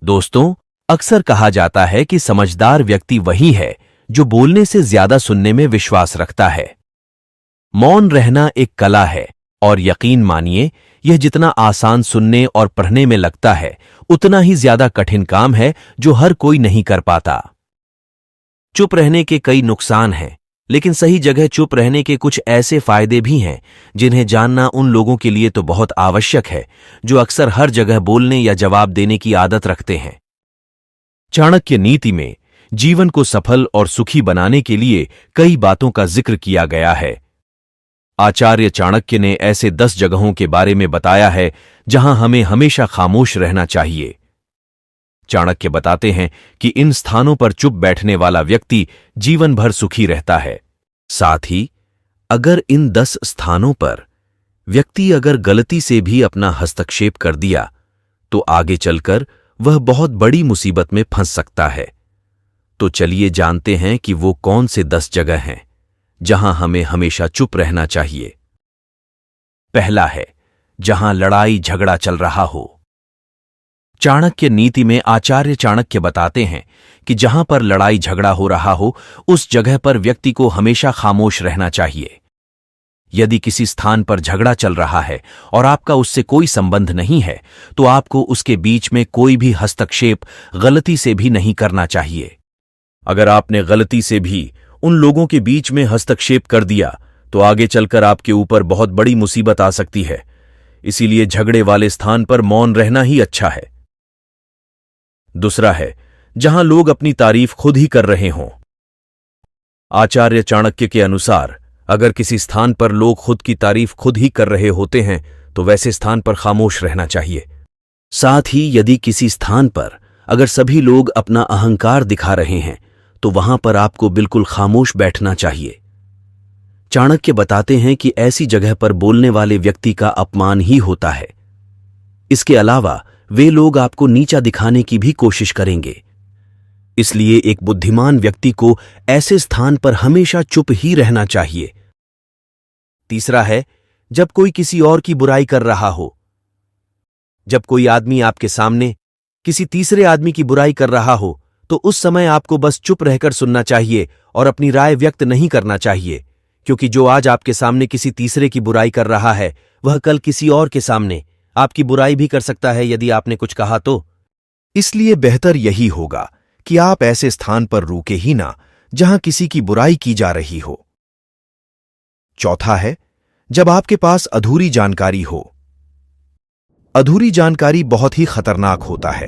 दोस्तों, अक्सर कहा जाता है कि समझदार व्यक्ति वही है जो बोलने से ज्यादा सुनने में विश्वास रखता है। मौन रहना एक कला है और यकीन मानिए, यह जितना आसान सुनने और पढ़ने में लगता है, उतना ही ज्यादा कठिन काम है जो हर कोई नहीं कर पाता। चुप रहने के कई नुकसान हैं, लेकिन सही जगह चुप रहने के कुछ ऐसे फायदे भी हैं जिन्हें जानना उन लोगों के लिए तो बहुत आवश्यक है जो अक्सर हर जगह बोलने या जवाब देने की आदत रखते हैं। चाणक्य नीति में जीवन को सफल और सुखी बनाने के लिए कई बातों का जिक्र किया गया है। आचार्य चाणक्य ने ऐसे 10 जगहों के बारे में बताया है जहां हमें हमेशा खामोश रहना चाहिए। चाणक्य बताते हैं कि इन स्थानों पर चुप बैठने वाला व्यक्ति जीवन भर सुखी रहता है। साथ ही अगर इन 10 स्थानों पर व्यक्ति अगर गलती से भी अपना हस्तक्षेप कर दिया तो आगे चलकर वह बहुत बड़ी मुसीबत में फंस सकता है। तो चलिए जानते हैं कि वो कौन से 10 जगह हैं जहां हमें हमेशा चुप रहना चाहिए। पहला है, जहां लड़ाई झगड़ा चल रहा हो। चाणक्य नीति में आचार्य चाणक्य बताते हैं कि जहां पर लड़ाई झगड़ा हो रहा हो, उस जगह पर व्यक्ति को हमेशा खामोश रहना चाहिए। यदि किसी स्थान पर झगड़ा चल रहा है और आपका उससे कोई संबंध नहीं है, तो आपको उसके बीच में कोई भी हस्तक्षेप गलती से भी नहीं करना चाहिए। अगर आपने गलती से भी उन लोगों के बीच में हस्तक्षेप कर दिया तो आगे चलकर आपके ऊपर बहुत बड़ी मुसीबत आ सकती है। इसीलिए झगड़े वाले स्थान पर मौन रहना ही अच्छा है। दूसरा है, जहां लोग अपनी तारीफ खुद ही कर रहे हों। आचार्य चाणक्य के अनुसार अगर किसी स्थान पर लोग खुद की तारीफ खुद ही कर रहे होते हैं तो वैसे स्थान पर खामोश रहना चाहिए। साथ ही यदि किसी स्थान पर अगर सभी लोग अपना अहंकार दिखा रहे हैं तो वहां पर आपको बिल्कुल खामोश बैठना चाहिए। चाणक्य बताते हैं कि ऐसी जगह पर बोलने वाले व्यक्ति का अपमान ही होता है। इसके अलावा वे लोग आपको नीचा दिखाने की भी कोशिश करेंगे। इसलिए एक बुद्धिमान व्यक्ति को ऐसे स्थान पर हमेशा चुप ही रहना चाहिए। तीसरा है, जब कोई किसी और की बुराई कर रहा हो। जब कोई आदमी आपके सामने किसी तीसरे आदमी की बुराई कर रहा हो तो उस समय आपको बस चुप रहकर सुनना चाहिए और अपनी राय व्यक्त नहीं करना चाहिए, क्योंकि जो आज आपके सामने किसी तीसरे की बुराई कर रहा है वह कल किसी और के सामने आपकी बुराई भी कर सकता है यदि आपने कुछ कहा तो। इसलिए बेहतर यही होगा कि आप ऐसे स्थान पर रुके ही ना जहां किसी की बुराई की जा रही हो। चौथा है, जब आपके पास अधूरी जानकारी हो। अधूरी जानकारी बहुत ही खतरनाक होता है।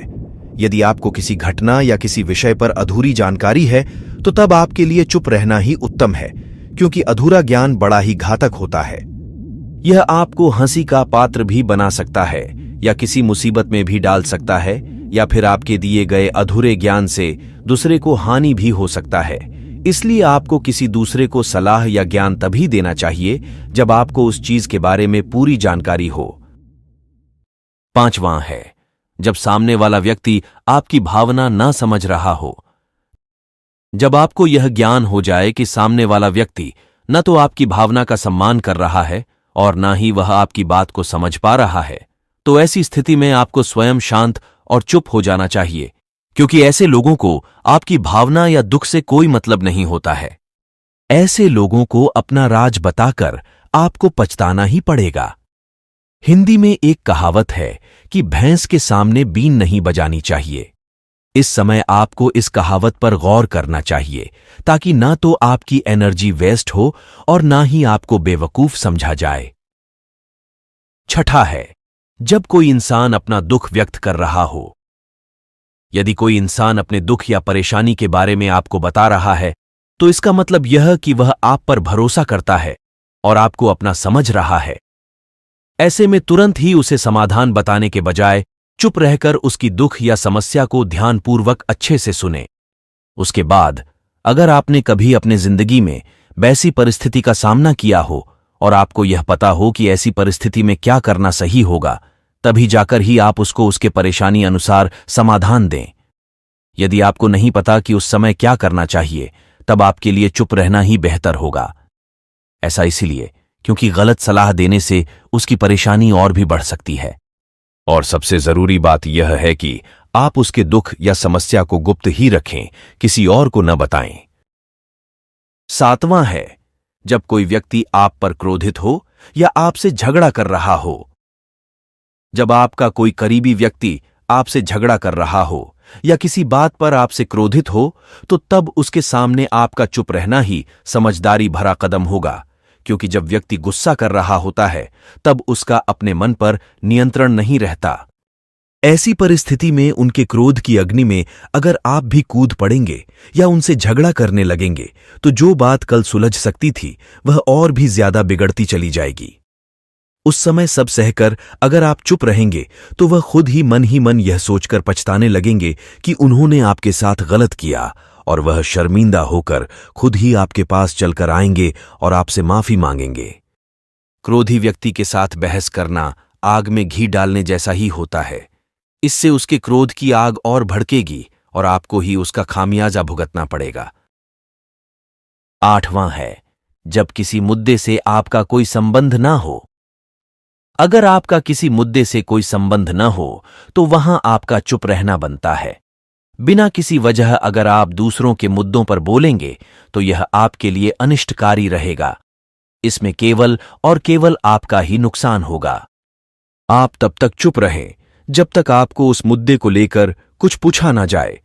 यदि आपको किसी घटना या किसी विषय पर अधूरी जानकारी है तो तब आपके लिए चुप रहना ही उत्तम है, क्योंकि अधूरा ज्ञान बड़ा ही घातक होता है। यह आपको हंसी का पात्र भी बना सकता है या किसी मुसीबत में भी डाल सकता है, या फिर आपके दिए गए अधूरे ज्ञान से दूसरे को हानि भी हो सकता है। इसलिए आपको किसी दूसरे को सलाह या ज्ञान तभी देना चाहिए जब आपको उस चीज के बारे में पूरी जानकारी हो। पांचवां है, जब सामने वाला व्यक्ति आपकी भावना ना समझ रहा हो। जब आपको यह ज्ञान हो जाए कि सामने वाला व्यक्ति न तो आपकी भावना का सम्मान कर रहा है और ना ही वह आपकी बात को समझ पा रहा है, तो ऐसी स्थिति में आपको स्वयं शांत और चुप हो जाना चाहिए, क्योंकि ऐसे लोगों को आपकी भावना या दुख से कोई मतलब नहीं होता है। ऐसे लोगों को अपना राज बताकर आपको पछताना ही पड़ेगा। हिंदी में एक कहावत है कि भैंस के सामने बीन नहीं बजानी चाहिए। इस समय आपको इस कहावत पर गौर करना चाहिए, ताकि ना तो आपकी एनर्जी वेस्ट हो और ना ही आपको बेवकूफ समझा जाए। छठा है, जब कोई इंसान अपना दुख व्यक्त कर रहा हो। यदि कोई इंसान अपने दुख या परेशानी के बारे में आपको बता रहा है तो इसका मतलब यह कि वह आप पर भरोसा करता है और आपको अपना समझ रहा है। ऐसे में तुरंत ही उसे समाधान बताने के बजाय चुप रहकर उसकी दुख या समस्या को ध्यानपूर्वक अच्छे से सुने। उसके बाद अगर आपने कभी अपने जिंदगी में वैसी परिस्थिति का सामना किया हो और आपको यह पता हो कि ऐसी परिस्थिति में क्या करना सही होगा, तभी जाकर ही आप उसको उसके परेशानी अनुसार समाधान दें। यदि आपको नहीं पता कि उस समय क्या करना चाहिए, तब आपके लिए चुप रहना ही बेहतर होगा। ऐसा इसलिए क्योंकि गलत सलाह देने से उसकी परेशानी और भी बढ़ सकती है। और सबसे जरूरी बात यह है कि आप उसके दुख या समस्या को गुप्त ही रखें, किसी और को न बताएं। 7वां है, जब कोई व्यक्ति आप पर क्रोधित हो या आपसे झगड़ा कर रहा हो। जब आपका कोई करीबी व्यक्ति आपसे झगड़ा कर रहा हो या किसी बात पर आपसे क्रोधित हो, तो तब उसके सामने आपका चुप रहना ही समझदारी भरा कदम होगा, क्योंकि जब व्यक्ति गुस्सा कर रहा होता है तब उसका अपने मन पर नियंत्रण नहीं रहता। ऐसी परिस्थिति में उनके क्रोध की अग्नि में अगर आप भी कूद पड़ेंगे या उनसे झगड़ा करने लगेंगे, तो जो बात कल सुलझ सकती थी वह और भी ज्यादा बिगड़ती चली जाएगी। उस समय सब सहकर अगर आप चुप रहेंगे तो वह खुद ही मन यह सोचकर पछताने लगेंगे कि उन्होंने आपके साथ गलत किया, और वह शर्मिंदा होकर खुद ही आपके पास चलकर आएंगे और आपसे माफी मांगेंगे। क्रोधी व्यक्ति के साथ बहस करना आग में घी डालने जैसा ही होता है। इससे उसके क्रोध की आग और भड़केगी और आपको ही उसका खामियाजा भुगतना पड़ेगा। 8वां है, जब किसी मुद्दे से आपका कोई संबंध ना हो। अगर आपका किसी मुद्दे से कोई संबंध न हो तो वहां आपका चुप रहना बनता है। बिना किसी वजह अगर आप दूसरों के मुद्दों पर बोलेंगे तो यह आपके लिए अनिष्टकारी रहेगा। इसमें केवल और केवल आपका ही नुकसान होगा। आप तब तक चुप रहें जब तक आपको उस मुद्दे को लेकर कुछ पूछा ना जाए।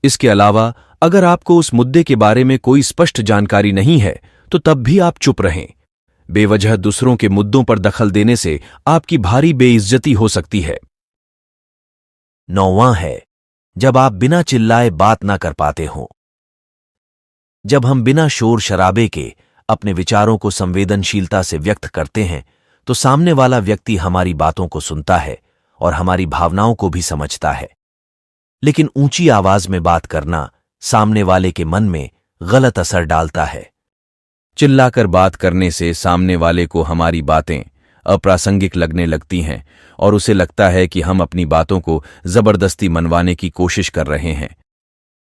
इसके अलावा अगर आपको उस मुद्दे के बारे में कोई स्पष्ट जानकारी नहीं है तो तब भी आप चुप रहें। बेवजह दूसरों के मुद्दों पर दखल देने से आपकी भारी बेइज्जती हो सकती है। 9वां है, जब आप बिना चिल्लाए बात ना कर पाते हों। जब हम बिना शोर शराबे के अपने विचारों को संवेदनशीलता से व्यक्त करते हैं तो सामने वाला व्यक्ति हमारी बातों को सुनता है और हमारी भावनाओं को भी समझता है। लेकिन ऊंची आवाज में बात करना सामने वाले के मन में गलत असर डालता है। चिल्लाकर बात करने से सामने वाले को हमारी बातें अप्रासंगिक लगने लगती हैं और उसे लगता है कि हम अपनी बातों को जबरदस्ती मनवाने की कोशिश कर रहे हैं।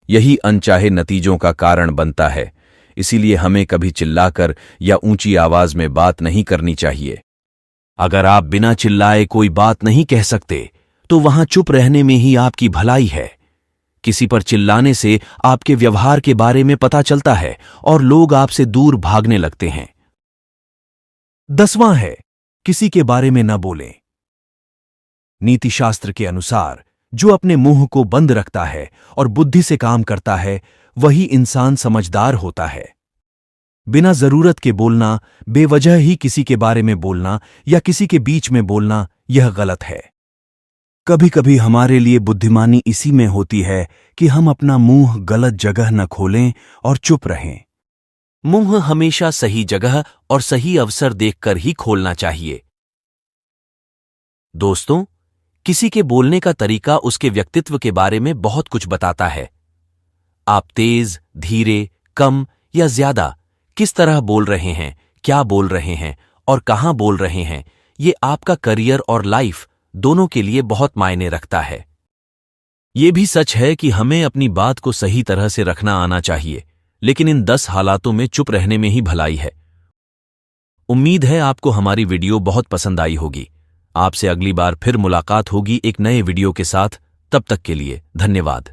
यही अनचाहे नतीजों का कारण बनता है। इसीलिए हमें कभी चिल्लाकर या ऊंची आवाज में बात नहीं करनी चाहिए। अगर आप बिना चिल्लाए कोई बात नहीं कह सकते तो वहां चुप रहने में ही आपकी भलाई है। किसी पर चिल्लाने से आपके व्यवहार के बारे में पता चलता है और लोग आपसे दूर भागने लगते हैं। 10वां है, किसी के बारे में न बोलें। नीतिशास्त्र के अनुसार जो अपने मुंह को बंद रखता है और बुद्धि से काम करता है वही इंसान समझदार होता है। बिना जरूरत के बोलना, बेवजह ही किसी के बारे में बोलना या किसी के बीच में बोलना, यह गलत है। कभी कभी हमारे लिए बुद्धिमानी इसी में होती है कि हम अपना मुंह गलत जगह न खोलें और चुप रहें। मुंह हमेशा सही जगह और सही अवसर देखकर ही खोलना चाहिए। दोस्तों, किसी के बोलने का तरीका उसके व्यक्तित्व के बारे में बहुत कुछ बताता है। आप तेज, धीरे, कम या ज्यादा किस तरह बोल रहे हैं, क्या बोल रहे हैं और कहां बोल रहे हैं, ये आपका करियर और लाइफ दोनों के लिए बहुत मायने रखता है। ये भी सच है कि हमें अपनी बात को सही तरह से रखना आना चाहिए, लेकिन इन 10 हालातों में चुप रहने में ही भलाई है। उम्मीद है आपको हमारी वीडियो बहुत पसंद आई होगी। आपसे अगली बार फिर मुलाकात होगी एक नए वीडियो के साथ। तब तक के लिए धन्यवाद।